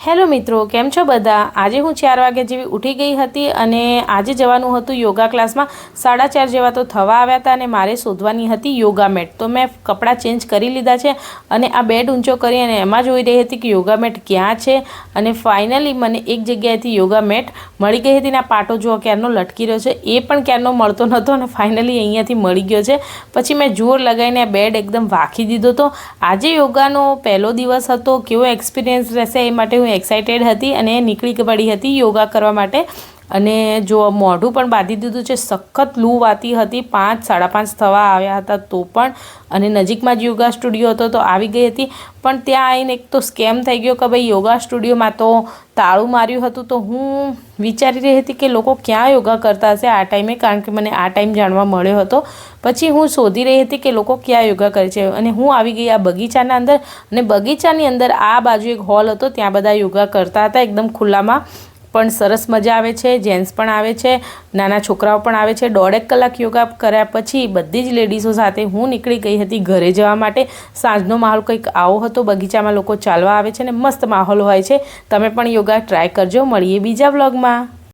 Hello મિત્રો, કેમ છો બધા? આજે હું 4 વાગ્યા જેવી ઉઠી ગઈ હતી અને આજે જવાનું હતું યોગા ક્લાસમાં। 4:30 જેવા તો થવા આવ્યા હતા અને મારે શોધવાની હતી યોગા મેટ। તો મેં કપડાં ચેન્જ કરી લીધા છે અને આ બેડ ઊંચો કરી અને એમાં જોઈ રહી હતી કે યોગા મેટ ક્યાં છે અને ફાઇનલી મને એક જગ્યાએથી યોગા મેટ મળી ગઈ હતી ને આ પાટો જો ક્યારનો લટકી રહ્યો છે, એ પણ ક્યારનો મળતો નહોતો અને ફાઇનલી અહીંયાથી મળી ગયો છે। પછી મેં જોર લગાવીને આ બેડ એકદમ વાખી દીધો। તો આજે યોગાનો પહેલો દિવસ હતો, કેવો એક્સપિરિયન્સ રહેશે એ માટે હું एक्साइटेड थी अने निकली पड़ी थी योगा करवा माटे। अने जो मोढुं पण बांधी दीधुं छे, सखत लू वाती हती। 5 साढ़ा 5 थवा आव्या हता तो पण अने नजीकमां ज योगा स्टूडियो हतो तो आवी गई हती। पण त्यां आवीने एक तो स्केम थई गयो कि भाई योगा स्टूडियोमां तो ताळुं मार्युं हतुं। तो हूँ विचारी रही हती कि लोको क्यां योगा करता हशे आ टाइमे, कारण के मने आ टाइम जाणवा मळ्यो हतो। पछी हूँ शोधी रही हती कि लोको क्यां योगा करे छे अने हूँ आवी गई आ बगीचाना अंदर। अने बगीचानी अंदर आ बाजु एक हॉल हतो, त्यां बधा योगा करता हता एकदम खुल्लामां। पण सरस मजा आवे छे, जेन्ट्स पण आवे छे, नाना छोकराओ पण आवे छे। 1.5 कलाक योगा कर्या पछी बधी ज लेडीजो साथे हूँ निकળી गई हती घरे जवा माटे। सांजनो माहोल कंईक आवो हतो, बगीचामां लोको चालवा आवे छे ने मस्त माहोल होय छे। तमे पण योगा ट्राय करजो। मळीए बीजा व्लॉगमां।